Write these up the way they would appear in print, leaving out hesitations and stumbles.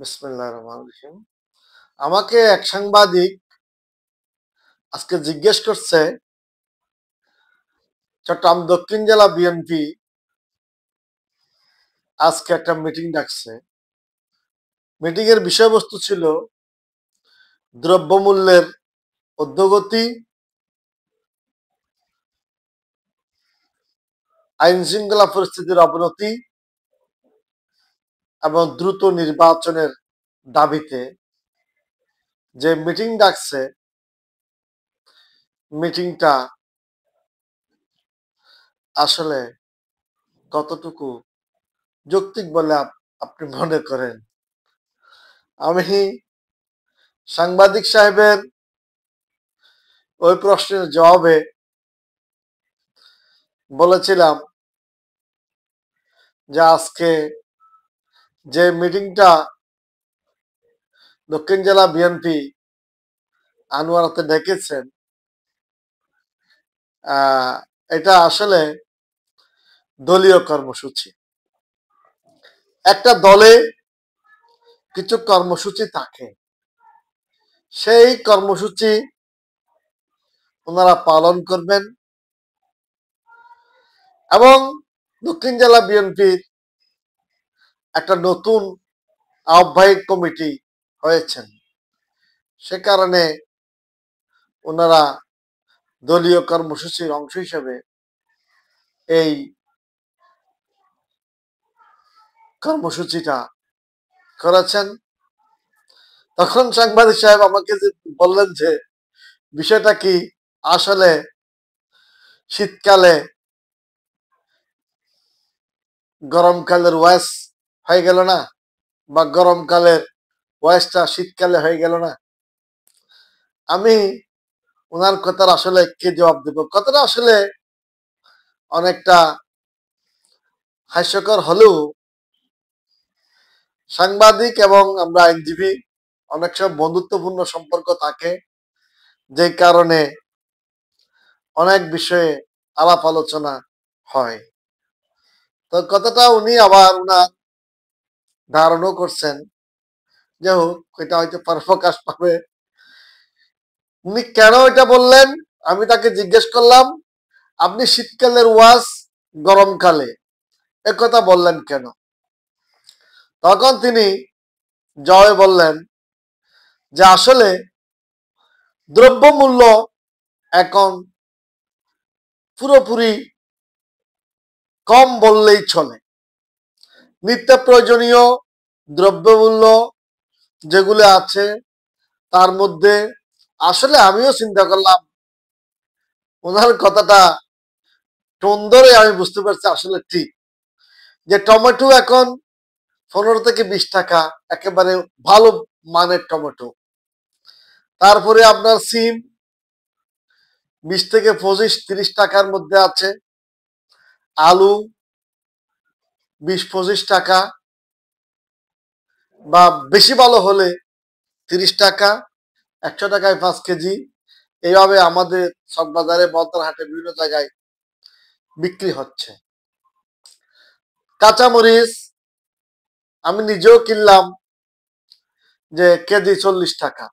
বিসমিল্লাহির রহমানির রহিম। আমাকে এক সাংবাদিক আজকে জিজ্ঞেস করছে, চট্টগ্রাম দক্ষিণ জেলা বিএনপি আজকে একটা মিটিং ডাকছে। মিটিং এর বিষয়বস্তু ছিল দ্রব্যমূল্যের ঊর্ধ্বগতি, আইন শৃঙ্খলা পরিস্থিতির অবনতি এবং দ্রুত নির্বাচনের দাবিতে যে মিটিং ডাকছে, মিটিংটা আসলে কতটুকু যৌক্তিক বলে আপনি মনে করেন? আমি সাংবাদিক সাহেবের ওই প্রশ্নের জবাবে বলেছিলাম যে আজকে যে মিটিংটা দক্ষিণ জেলা বিএনপি আনোয়ারাতে ডেকেছেন, এটা আসলে দলীয় কর্মসূচি। একটা দলে কিছু কর্মসূচি থাকে, সেই কর্মসূচি ওনারা পালন করবেন এবং দক্ষিণ জেলা বিএনপির একটা নতুন আহ্বায়ক কমিটি হয়েছেন, সে কারণে ওনারা দলীয় কর্মসূচির অংশ হিসেবে এই কর্মসূচিটা করেছেন। তখন সাংবাদিক সাহেব আমাকে বললেন যে বিষয়টা কি, আসলে শীতকালে গরমকালের ওয়াশ হয়ে গেল না, বা গরমকালের ওয়াশটা শীতকালে হয়ে গেল না? আমি ওনার কথার আসলে কি জবাব দেব? কথাটা আসলে অনেকটা হাস্যকর হলেও সাংবাদিক এবং আমরা আইনজীবী অনেক সময় বন্ধুত্বপূর্ণ সম্পর্ক থাকে, যে কারণে অনেক বিষয়ে আলাপ আলোচনা হয়। তো কথাটা উনি আবার উনার ধারণও করছেন, যে হোক, এটা হয়তো প্রকাশ পাবে। উনি কেন এটা বললেন, আমি তাকে জিজ্ঞেস করলাম, আপনি শীতকালের ওয়াজ গরমকালে একথা বললেন কেন? তখন তিনি জবাবে বললেন যে আসলে দ্রব্যমূল্য এখন পুরোপুরি কম বললেই চলে। নিত্য প্রয়োজনীয় দ্রব্যমূল্য যেগুলো আছে তার মধ্যে আসলে আমিও চিন্তা করলাম, ওনার কথাটা টোন ধরে আমি বুঝতে পারছি আসলে ঠিক, যে টমেটো এখন 15 থেকে 20 টাকা, একেবারে ভালো মানের টমেটো। তারপরে আপনার সিম 20 থেকে 25-30 টাকার মধ্যে আছে, আলু 20-25 টাকা, বা বেশি ভালো হলে 30 টাকা, 100 টাকায় 5 কেজি। এইভাবে আমাদের চকবাজারে, বলতারহাটে, বিভিন্ন জায়গায় বিক্রি হচ্ছে। কাঁচামরিচ আমি নিজেও কিনলাম যে কেজি 40 টাকা,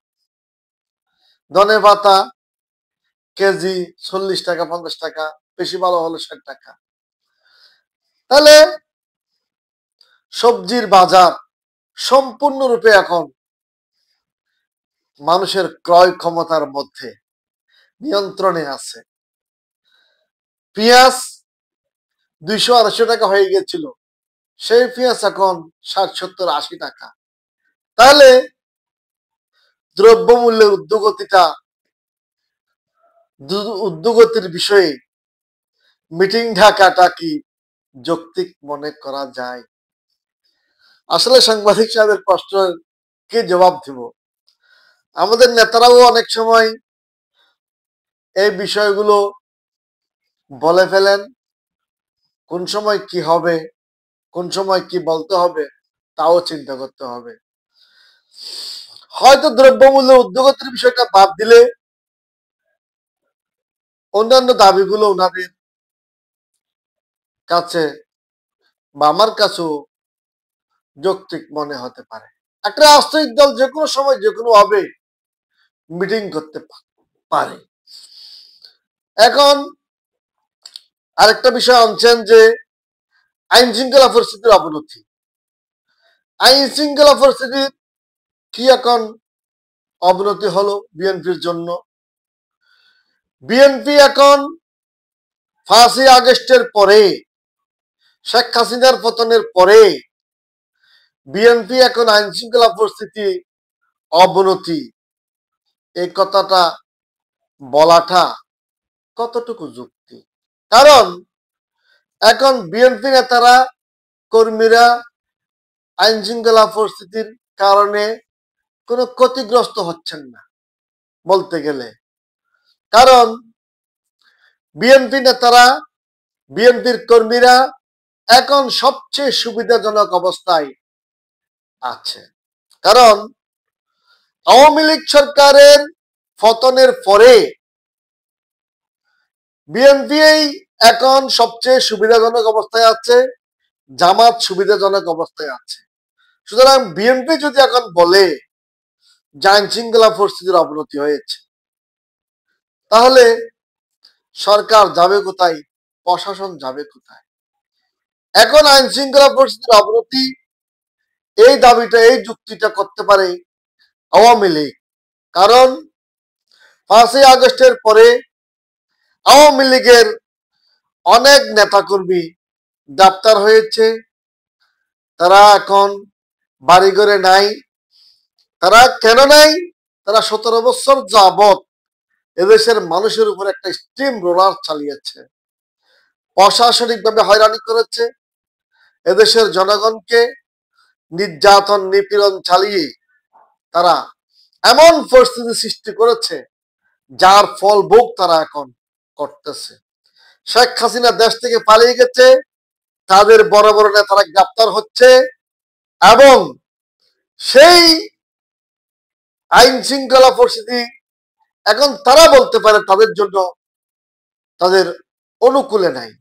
ধনেপাতা কেজি 40 টাকা, 50 টাকা, বেশি ভালো হলে 60 টাকা। তাহলে সবজির বাজার সম্পূর্ণরূপে এখন মানুষের ক্রয় ক্ষমতার মধ্যে, নিয়ন্ত্রণে আছে। পেঁয়াজ 200-250 টাকা হয়ে গেছিল, সেই পেঁয়াজ এখন 60-70-80 টাকা। তাহলে দ্রব্যমূল্যের ঊর্ধ্বগতির বিষয়ে মিটিং ডাকাটা কি যৌক্তিক মনে করা যায়? আসলে সাংবাদিক সাহেবের প্রশ্ন কে জবাব দিব? আমাদের নেতারাও অনেক সময় এই বিষয়গুলো বলে ফেলেন, কোন সময় কি হবে, কোন সময় কি বলতে হবে, তাও চিন্তা করতে হবে। হয়তো দ্রব্যমূল্য ঊর্ধ্বগতির বিষয়টা বাদ দিলে অন্যান্য দাবিগুলো ওনাদের কাছে বা আমার কাছেও যৌক্তিক মনে হতে পারে। একটা রাজনৈতিক দল যে কোনো সময় যে কোনো ভাবে মিটিং করতে পারে। এখন আরেকটা বিষয় আনছেন যে আইন শৃঙ্খলা পরিস্থিতির অবনতি। আইন শৃঙ্খলা পরিস্থিতির কি এখন অবনতি হলো বিএনপির জন্য? বিএনপি এখন 5ই আগস্টের পরে, শেখ হাসিনার পতনের পরে বিএনপি এখন আইন শৃঙ্খলা পরিস্থিতি অবনতি, এই কথাটা বলাটা কতটুকু যুক্তি? কারণ এখন বিএনপি নেতারা, কর্মীরা আইন শৃঙ্খলা পরিস্থিতির কারণে কোনো ক্ষতিগ্রস্ত হচ্ছেন না বলতে গেলে। কারণ বিএনপি নেতারা, বিএনপির কর্মীরা এখন সবচেয়ে সুবিধাজনক অবস্থায় আছে। কারণ আওয়ামী লীগ সরকারের পতনের পরে বিএনপি এখন সবচেয়ে সুবিধাজনক অবস্থায় আছে, জামাত সুবিধাজনক অবস্থায় আছে। সুতরাং বিএনপি যদি এখন বলে যে আইন শৃঙ্খলা পরিস্থিতির অবনতি হয়েছে, তাহলে সরকার যাবে কোথায়? প্রশাসন যাবে কোথায়? এখন আইন শৃঙ্খলা পরিস্থিতির অবনতি, এই দাবিটা, এই যুক্তিটা করতে পারে আওয়ামী লীগ। কারণ 5ই আগস্টের পরে আওয়ামী লীগের অনেক নেতাকর্মী গ্রেপ্তার হয়েছে, তারা এখন বাড়িঘরে নাই। তারা কেন নাই? তারা 17 বছর যাবৎ এদেশের মানুষের উপর একটা স্টিম রোলার চালিয়েছে, প্রশাসনিকভাবে হয়রানি করেছে, এদেশের জনগণকে নির্যাতন নিপীড়ন চালিয়ে তারা এমন পরিস্থিতি সৃষ্টি করেছে যার ফল ভোগ তারা এখন করতেছে। শেখ হাসিনা দেশ থেকে পালিয়ে গেছে, তাদের বড় বড় নেতারা গ্রেপ্তার হচ্ছে, এবং সেই আইন শৃঙ্খলা পরিস্থিতি এখন তারা বলতে পারে তাদের জন্য, তাদের অনুকূলে নাই।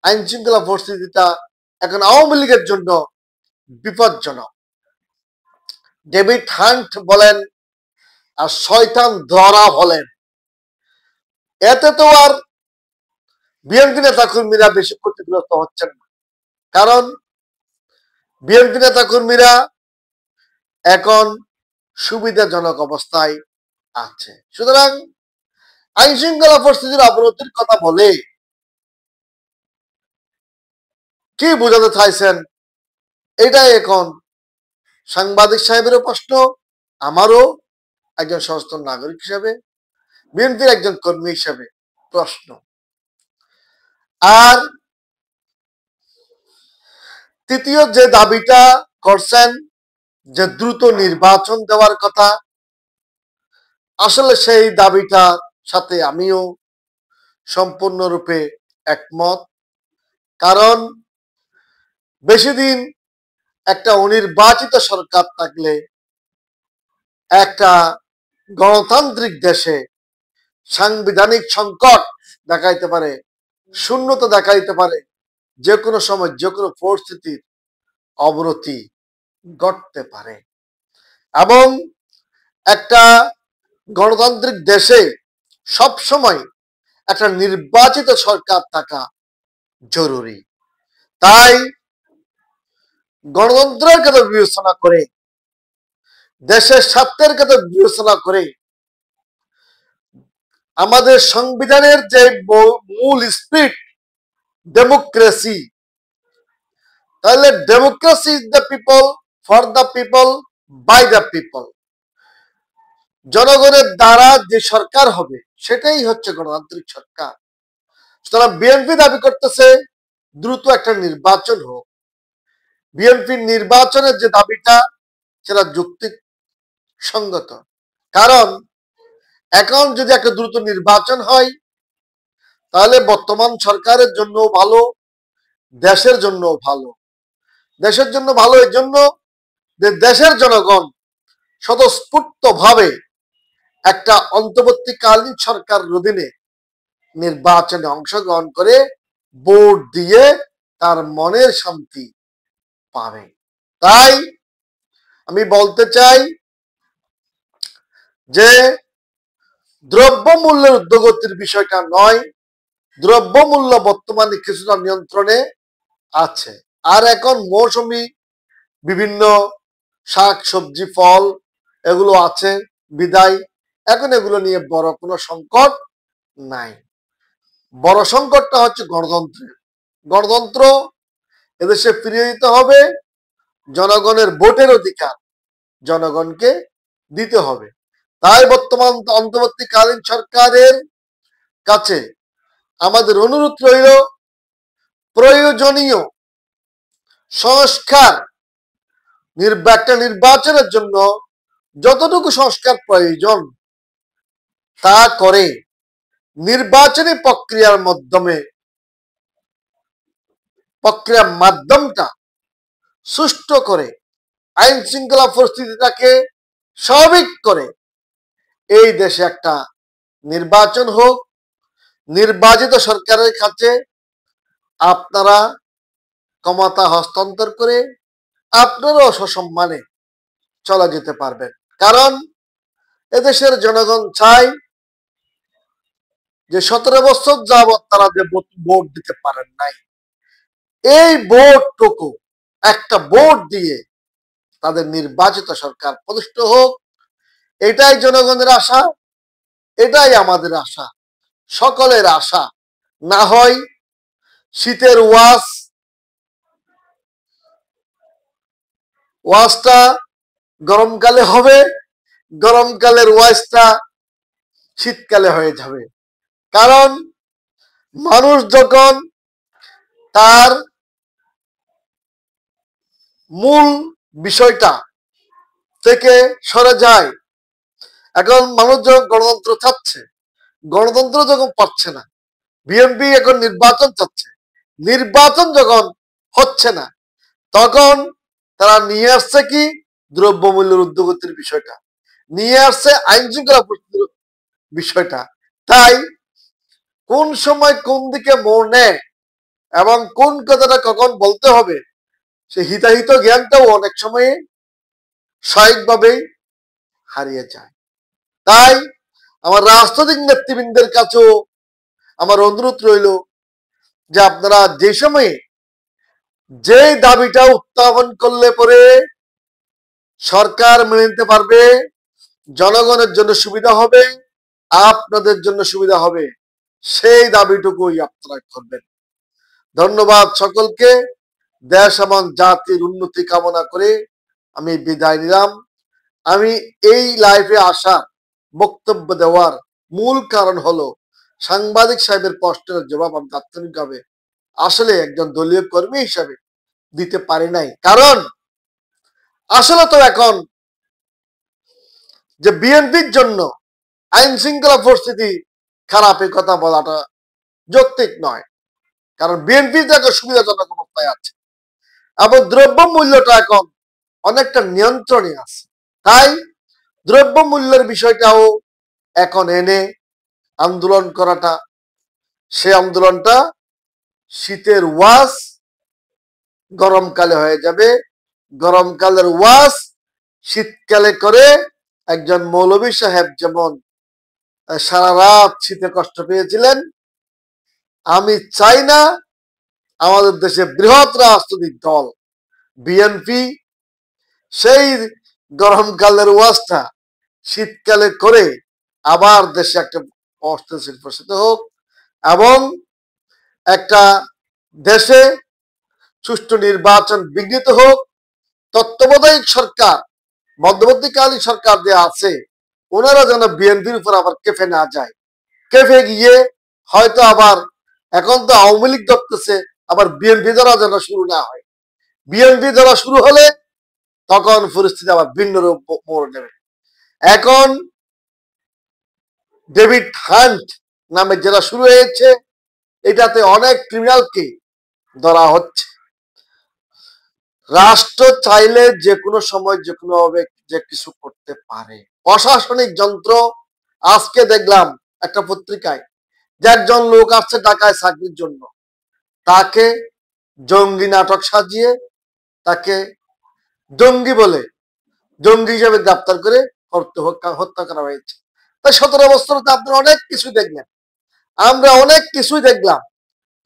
আইন শৃঙ্খলা পরিস্থিতিটা এখন আওয়ামী লীগের জন্য বিপজ্জনক। ডেভিড হান্ট বলেন আর শয়তান ধরা বলেন, এতে তো আর বিএনপি নেতা কর্মীরা বেশি ক্ষতিগ্রস্ত হচ্ছেন না। কারণ বিএনপি নেতা কর্মীরা এখন সুবিধাজনক অবস্থায় আছে। সুতরাং আইন শৃঙ্খলা পরিস্থিতির অবনতির কথা বলে কি বোঝাতে চাইছেন, এটাই এখন সাংবাদিক সাহেবেরও প্রশ্ন, আমারও একজন সচেতন নাগরিক হিসেবে, বিএনপির একজন কর্মী হিসেবে প্রশ্ন। আর তৃতীয় যে দাবিটা করছেন যে দ্রুত নির্বাচন দেওয়ার কথা, আসলে সেই দাবিটার সাথে আমিও সম্পূর্ণরূপে একমত। কারণ বেশি দিন একটা অনির্বাচিত সরকার থাকলে একটা গণতান্ত্রিক দেশে সাংবিধানিক সংকট দেখাইতে পারে, শূন্যতা দেখাইতে পারে, যে কোনো সময় যে কোনো পরিস্থিতির অবনতি ঘটতে পারে। এবং একটা গণতান্ত্রিক দেশে সব সময় একটা নির্বাচিত সরকার থাকা জরুরি। তাই গণতন্ত্রের কথা বিবেচনা করে, দেশের স্বার্থের কথা বিবেচনা করে, আমাদের সংবিধানের যে মূল স্পিরিট ডেমোক্রেসি, তাহলে democracy is the people, for the people, by the people. জনগণের দ্বারা যে সরকার হবে সেটাই হচ্ছে গণতান্ত্রিক সরকার। সুতরাং বিএনপি দাবি করতেছে দ্রুত একটা নির্বাচন হোক। বিএনপির নির্বাচনের যে দাবিটা সেটা যুক্তি সঙ্গত। কারণ এখন যদি একটা দ্রুত নির্বাচন হয়, তাহলে বর্তমান সরকারের জন্য ভালো, দেশের জন্য ভালো। দেশের জন্য ভালো এই জন্য যে দেশের জনগণ স্বতঃস্ফূর্ত ভাবে একটা অন্তর্বর্তীকালীন সরকার অধীনে নির্বাচনে অংশগ্রহণ করে ভোট দিয়ে তার মনের শান্তি পাবে। তাই আমি বলতে চাই যে দ্রব্যমূল্যের ঊর্ধ্বগতির বিষয়টা নয়, দ্রব্যমূল্য বর্তমানে কিছুটা নিয়ন্ত্রণে আছে। আর এখন মৌসুমী বিভিন্ন শাক সবজি ফল এগুলো আছে বিদায় এখন এগুলো নিয়ে বড় কোনো সংকট নাই। বড় সংকটটা হচ্ছে গণতন্ত্রের। গণতন্ত্র এদেশে ফিরিয়ে দিতে হবে, জনগণের ভোটের অধিকার জনগণকে দিতে হবে। তাই বর্তমান অন্তর্বর্তীকালীন সরকারের কাছে আমাদের অনুরোধ রইল, প্রয়োজনীয় সংস্কার একটা নির্বাচনের জন্য যতটুকু সংস্কার প্রয়োজন তা করে নির্বাচনী প্রক্রিয়ার মাধ্যমটা সুষ্ঠু করে আইন শৃঙ্খলা পরিস্থিতিটাকে স্বাভাবিক করে এই দেশে একটা নির্বাচন হোক। নির্বাচিত সরকারের কাছে আপনারা ক্ষমতা হস্তান্তর করে আপনারাও সসম্মানে চলে যেতে পারবেন। কারণ এদেশের জনগণ চায় যে 17 বছর যাবৎ তারা যে ভোট দিতে পারেন নাই, এই ভোটটুকু একটা ভোট দিয়ে তাদের নির্বাচিত সরকার প্রতিষ্ঠা হোক, এটাই জনগণের আশা, এটাই আমাদের আশা, সকলের আশা। না হয় শীতের ওয়াজটা গরমকালে হবে, গরমকালের ওয়াজটা শীতকালে হয়ে যাবে। কারণ মানুষ যখন তার মূল বিষয়টা থেকে সরে যায়, এখন মানুষ যখন গণতন্ত্র চাচ্ছে, গণতন্ত্র যখন পাচ্ছে না, বিএনপি এখন নির্বাচন চাচ্ছে, নির্বাচন যখন হচ্ছে না, তখন তারা নিয়ে আসছে কি দ্রব্যমূল্যের ঊর্ধ্বগতির বিষয়টা, নিয়ে আসছে আইন শৃঙ্খলা পরিস্থিতির বিষয়টা। তাই কোন সময় কোন দিকে মোড় নেয় এবং কোন কথাটা কখন বলতে হবে সে হিতাহিত জ্ঞানটাও অনেক সময়ে স্বাভাবিকভাবেই হারিয়ে যায়। তাই আমার রাজনৈতিক নেতৃবৃন্দের কাছেও আমার অনুরোধ রইল যে আপনারা যে সময়ে যে দাবিটা উত্থাপন করলে পরে সরকার মেনে নিতে পারবে, জনগণের জন্য সুবিধা হবে, আপনাদের জন্য সুবিধা হবে, সেই দাবিটুকুই আপনারা করবেন। ধন্যবাদ সকলকে। দেশ এবং জাতির উন্নতি কামনা করে আমি বিদায় নিলাম। আমি এই লাইভে আসা বক্তব্য দেওয়ার মূল কারণ হলো সাংবাদিক সাহেবের প্রশ্নের জবাব আমি তাৎক্ষণিকভাবে আসলে একজন দলীয় কর্মী হিসাবে দিতে পারি নাই। কারণ আসলে তো এখন যে বিএনপির জন্য আইন শৃঙ্খলা পরিস্থিতি খারাপের কথা বলাটা যৌক্তিক নয়। কারণ বিএনপি তো এখন সুবিধাজনক অবস্থায় আছে এবং দ্রব্য মূল্যটা এখন অনেকটা নিয়ন্ত্রণে আছে। তাই দ্রব্য মূল্যের বিষয়টাও এখন এনে আন্দোলন করাটা, সে আন্দোলনটা শীতের ওয়াজ গরমকালে হয়ে যাবে, গরমকালের ওয়াজ শীতকালে করে একজন মৌলভী সাহেব যেমন সারা রাত শীতে কষ্ট পেয়েছিলেন, আমি চাই না আমাদের দেশে বৃহৎ রাজনৈতিক দল বিএনপি সেই গরমকালের ওয়াজটা শীতকালে করে আবার দেশে একটা অস্থিতিশীল পরিস্থিতি হোক এবং একটা দেশে সুষ্ঠু নির্বাচন বিঘ্নিত হোক। তত্ত্বাবধায়ক সরকার, মধ্যবর্তীকালীন সরকার যে আছে, ওনারা যেন বিএনপির উপর আবার কেঁপে না যায়, কেঁপে গিয়ে হয়তো আবার এখন তো আওয়ামী লীগ ধরতেছে, আবার বিএনপি দ্বারা যেন শুরু না হয়। বিএনপি দ্বারা শুরু হলে তখন পরিস্থিতি আবার ভিন্ন রূপ মোড় নেবে। এখন ডেভিড হান্ট নামে যেটা শুরু হয়েছে, এটাতে অনেক ক্রিমিনালকে ধরা হচ্ছে। রাষ্ট্র চাইলে যে কোনো সময় যে কোনো ভাবে যে কিছু করতে পারে। প্রশাসনিক যন্ত্র, আজকে দেখলাম একটা পত্রিকায় যে একজন লোক আসছে ঢাকায় চাকরির জন্য, তাকে জঙ্গি নাটক সাজিয়ে তাকে জঙ্গি বলে জঙ্গি হিসেবে গ্রেপ্তার করে হত্যা করা হয়েছে। তাই 17 বছর তো আপনারা অনেক কিছু দেখলেন, আমরা অনেক কিছুই দেখলাম,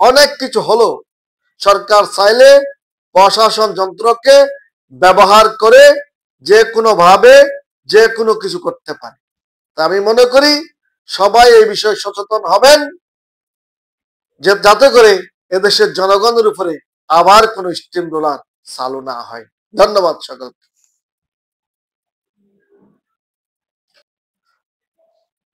অনেক কিছু হলো। সরকার চাইলে প্রশাসন যন্ত্রকে ব্যবহার করে যে কোনো ভাবে যে কোনো কিছু করতে পারে। তা আমি মনে করি সবাই এই বিষয়ে সচেতন হবেন, যে যাতে করে এদেশের জনগণের উপরে আবার কোনো স্টিম রোলার চালু না হয়। ধন্যবাদ সকলকে।